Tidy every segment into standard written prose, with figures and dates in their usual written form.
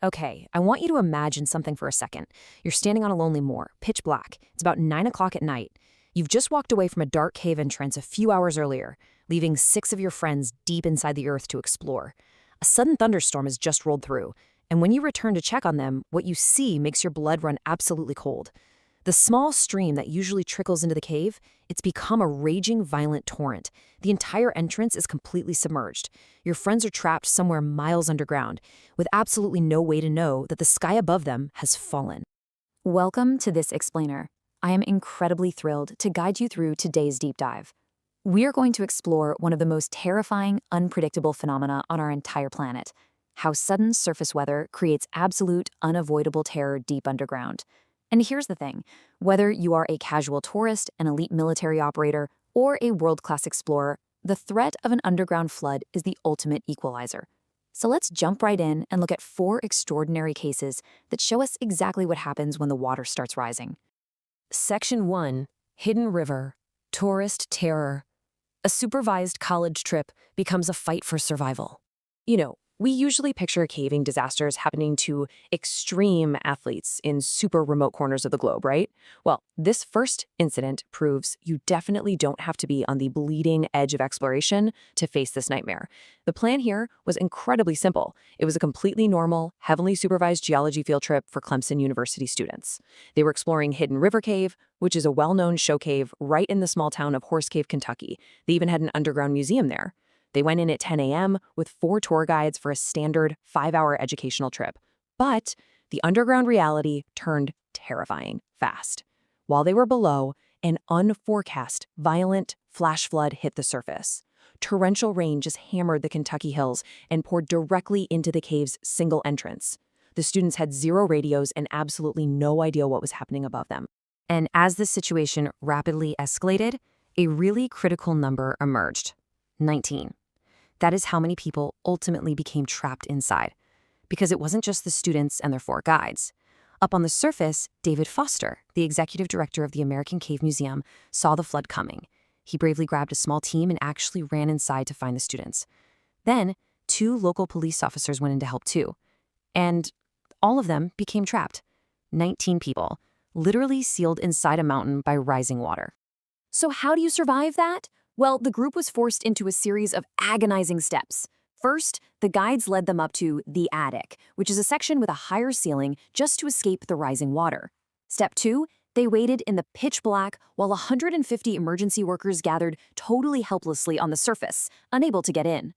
Okay, I want you to imagine something for a second. You're standing on a lonely moor, pitch black. It's about 9 o'clock at night. You've just walked away from a dark cave entrance a few hours earlier, leaving 6 of your friends deep inside the earth to explore. A sudden thunderstorm has just rolled through, and when you return to check on them, what you see makes your blood run absolutely cold. The small stream that usually trickles into the cave, it's become a raging, violent torrent. The entire entrance is completely submerged. Your friends are trapped somewhere miles underground, with absolutely no way to know that the sky above them has fallen. Welcome to This Explainer. I am incredibly thrilled to guide you through today's deep dive. We are going to explore one of the most terrifying, unpredictable phenomena on our entire planet: how sudden surface weather creates absolute, unavoidable terror deep underground. And here's the thing: whether you are a casual tourist, an elite military operator, or a world-class explorer, the threat of an underground flood is the ultimate equalizer. So let's jump right in and look at 4 extraordinary cases that show us exactly what happens when the water starts rising. Section 1. Hidden River. Tourist Terror. A supervised college trip becomes a fight for survival. We usually picture caving disasters happening to extreme athletes in super remote corners of the globe, right? Well, this first incident proves you definitely don't have to be on the bleeding edge of exploration to face this nightmare. The plan here was incredibly simple. It was a completely normal, heavily supervised geology field trip for Clemson University students. They were exploring Hidden River Cave, which is a well-known show cave right in the small town of Horse Cave, Kentucky. They even had an underground museum there. They went in at 10 a.m. with 4 tour guides for a standard 5-hour educational trip. But the underground reality turned terrifying fast. While they were below, an unforecast, violent flash flood hit the surface. Torrential rain just hammered the Kentucky hills and poured directly into the cave's single entrance. The students had 0 radios and absolutely no idea what was happening above them. And as the situation rapidly escalated, a really critical number emerged: 19. That is how many people ultimately became trapped inside. Because it wasn't just the students and their 4 guides. Up on the surface, David Foster, the executive director of the American Cave Museum, saw the flood coming. He bravely grabbed a small team and actually ran inside to find the students. Then, 2 local police officers went in to help too. And all of them became trapped. 19 people, literally sealed inside a mountain by rising water. So how do you survive that? Well, the group was forced into a series of agonizing steps. First, the guides led them up to the attic, which is a section with a higher ceiling just to escape the rising water. Step 2, they waited in the pitch black while 150 emergency workers gathered totally helplessly on the surface, unable to get in.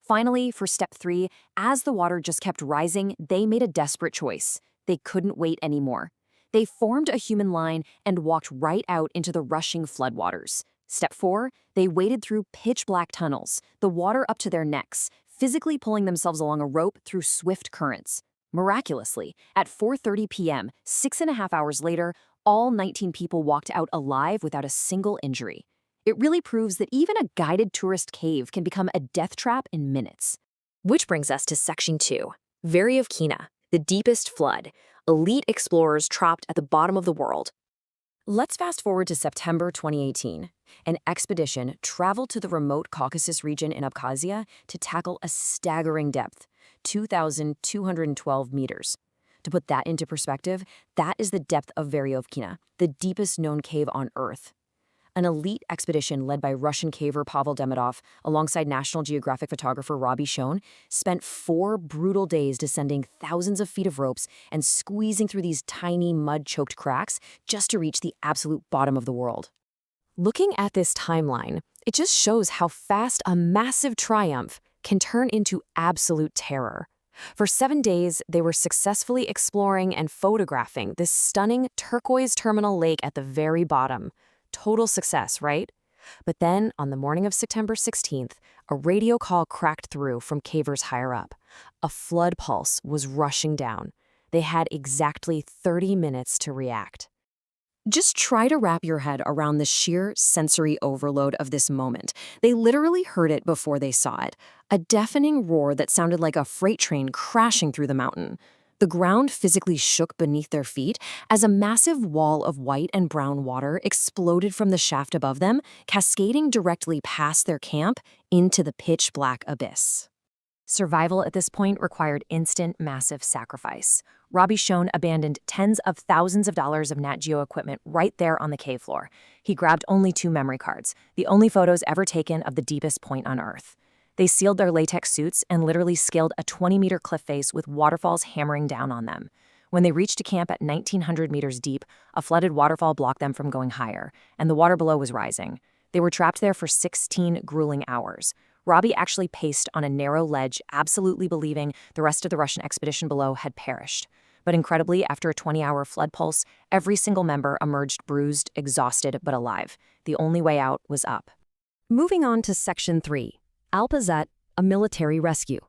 Finally, for step 3, as the water just kept rising, they made a desperate choice. They couldn't wait anymore. They formed a human line and walked right out into the rushing floodwaters. Step 4, they waded through pitch-black tunnels, the water up to their necks, physically pulling themselves along a rope through swift currents. Miraculously, at 4:30 p.m., 6.5 hours later, all 19 people walked out alive without a single injury. It really proves that even a guided tourist cave can become a death trap in minutes. Which brings us to Section 2, Veryovkina, the deepest flood. Elite explorers trapped at the bottom of the world. Let's fast forward to September 2018. An expedition traveled to the remote Caucasus region in Abkhazia to tackle a staggering depth, 2,212 meters. To put that into perspective, that is the depth of Veryovkina, the deepest known cave on Earth. An elite expedition led by Russian caver Pavel Demidov, alongside National Geographic photographer Robbie Schoen, spent 4 brutal days descending thousands of feet of ropes and squeezing through these tiny mud-choked cracks just to reach the absolute bottom of the world. Looking at this timeline, it just shows how fast a massive triumph can turn into absolute terror. For 7 days, they were successfully exploring and photographing this stunning turquoise terminal lake at the very bottom. Total success, right? But then, on the morning of September 16th, a radio call cracked through from cavers higher up. A flood pulse was rushing down. They had exactly 30 minutes to react. Just try to wrap your head around the sheer sensory overload of this moment. They literally heard it before they saw it. A deafening roar that sounded like a freight train crashing through the mountain. The ground physically shook beneath their feet as a massive wall of white and brown water exploded from the shaft above them, cascading directly past their camp into the pitch-black abyss. Survival at this point required instant, massive sacrifice. Robbie Schoen abandoned tens of thousands of dollars of Nat Geo equipment right there on the cave floor. He grabbed only 2 memory cards, the only photos ever taken of the deepest point on Earth. They sealed their latex suits and literally scaled a 20-meter cliff face with waterfalls hammering down on them. When they reached a camp at 1,900 meters deep, a flooded waterfall blocked them from going higher, and the water below was rising. They were trapped there for 16 grueling hours. Robbie actually paced on a narrow ledge, absolutely believing the rest of the Russian expedition below had perished. But incredibly, after a 20-hour flood pulse, every single member emerged bruised, exhausted, but alive. The only way out was up. Moving on to Section 3. Alpazat, a military rescue.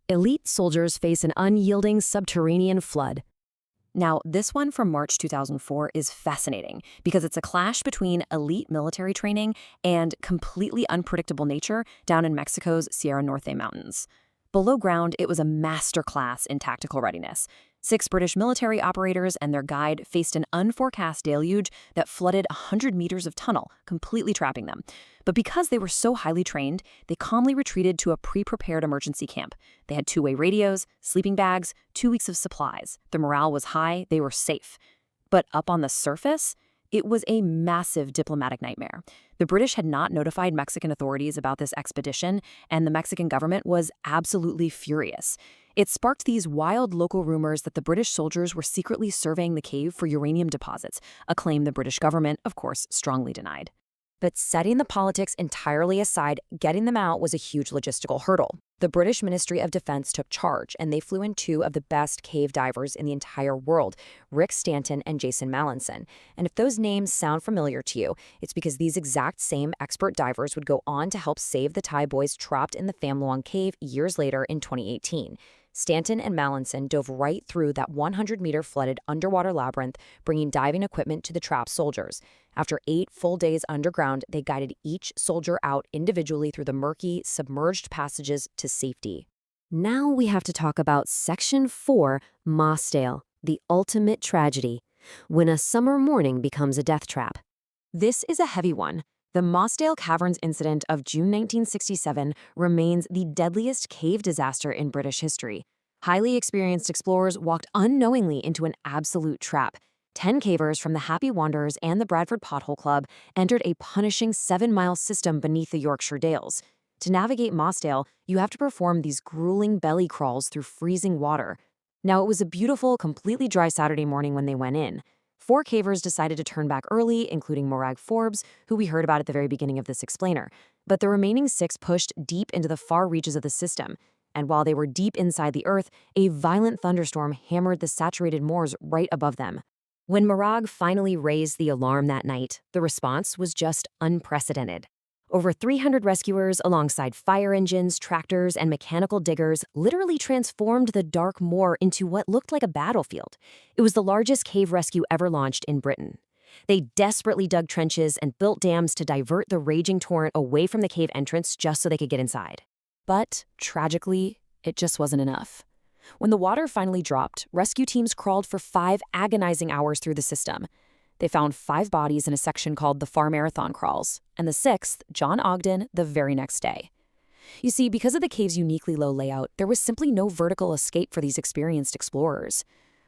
Elite soldiers face an unyielding subterranean flood. Now, this one from March 2004 is fascinating because it's a clash between elite military training and completely unpredictable nature down in Mexico's Sierra Norte mountains. Below ground, it was a masterclass in tactical readiness. 6 British military operators and their guide faced an unforecast deluge that flooded 100 meters of tunnel, completely trapping them. But because they were so highly trained, they calmly retreated to a pre-prepared emergency camp. They had 2-way radios, sleeping bags, 2 weeks of supplies. Their morale was high, they were safe. But up on the surface, it was a massive diplomatic nightmare. The British had not notified Mexican authorities about this expedition, and the Mexican government was absolutely furious. It sparked these wild local rumors that the British soldiers were secretly surveying the cave for uranium deposits, a claim the British government, of course, strongly denied. But setting the politics entirely aside, getting them out was a huge logistical hurdle. The British Ministry of Defense took charge, and they flew in 2 of the best cave divers in the entire world, Rick Stanton and Jason Mallinson. And if those names sound familiar to you, it's because these exact same expert divers would go on to help save the Thai boys trapped in the Pham Luang Cave years later in 2018. Stanton and Mallinson dove right through that 100-meter flooded underwater labyrinth, bringing diving equipment to the trapped soldiers. After 8 full days underground, they guided each soldier out individually through the murky, submerged passages to safety. Now we have to talk about Section 4, Mossdale, the ultimate tragedy, when a summer morning becomes a death trap. This is a heavy one. The Mossdale Caverns incident of June 1967 remains the deadliest cave disaster in British history. Highly experienced explorers walked unknowingly into an absolute trap. 10 cavers from the Happy Wanderers and the Bradford Pothole Club entered a punishing 7-mile system beneath the Yorkshire Dales. To navigate Mossdale, you have to perform these grueling belly crawls through freezing water. Now, it was a beautiful, completely dry Saturday morning when they went in. 4 cavers decided to turn back early, including Morag Forbes, who we heard about at the very beginning of this explainer. But the remaining 6 pushed deep into the far reaches of the system. And while they were deep inside the earth, a violent thunderstorm hammered the saturated moors right above them. When Morag finally raised the alarm that night, the response was just unprecedented. Over 300 rescuers, alongside fire engines, tractors, and mechanical diggers, literally transformed the dark moor into what looked like a battlefield. It was the largest cave rescue ever launched in Britain. They desperately dug trenches and built dams to divert the raging torrent away from the cave entrance just so they could get inside. But, tragically, it just wasn't enough. When the water finally dropped, rescue teams crawled for 5 agonizing hours through the system. They found 5 bodies in a section called the Far Marathon Crawls, and the 6th, John Ogden, the very next day. You see, because of the cave's uniquely low layout, there was simply no vertical escape for these experienced explorers.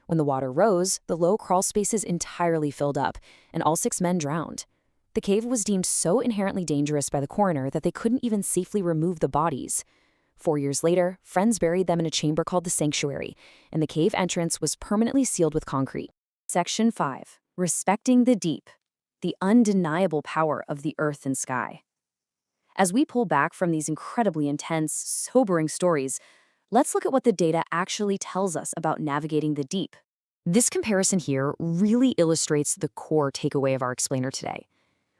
When the water rose, the low crawl spaces entirely filled up, and all 6 men drowned. The cave was deemed so inherently dangerous by the coroner that they couldn't even safely remove the bodies. 4 years later, friends buried them in a chamber called the Sanctuary, and the cave entrance was permanently sealed with concrete. Section 5. Respecting the deep, the undeniable power of the earth and sky. As we pull back from these incredibly intense, sobering stories, let's look at what the data actually tells us about navigating the deep. This comparison here really illustrates the core takeaway of our explainer today.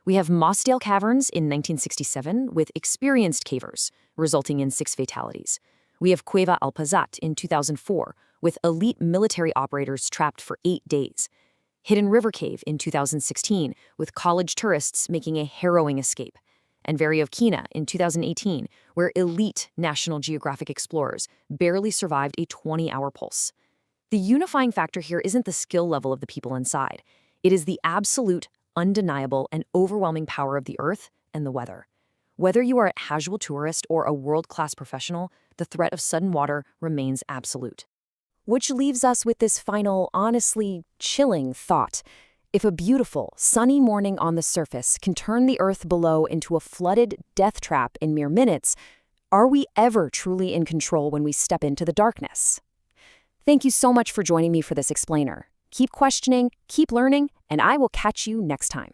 We have Mossdale Caverns in 1967 with experienced cavers, resulting in 6 fatalities. We have Cueva Alpazat in 2004 with elite military operators trapped for 8 days. Hidden River Cave in 2016 with college tourists making a harrowing escape. And Veryovkina in 2018, where elite National Geographic explorers barely survived a 20-hour pulse. The unifying factor here isn't the skill level of the people inside. It is the absolute, undeniable, and overwhelming power of the earth and the weather. Whether you are a casual tourist or a world-class professional, the threat of sudden water remains absolute. Which leaves us with this final, honestly chilling thought. If a beautiful, sunny morning on the surface can turn the earth below into a flooded death trap in mere minutes, are we ever truly in control when we step into the darkness? Thank you so much for joining me for this explainer. Keep questioning, keep learning, and I will catch you next time.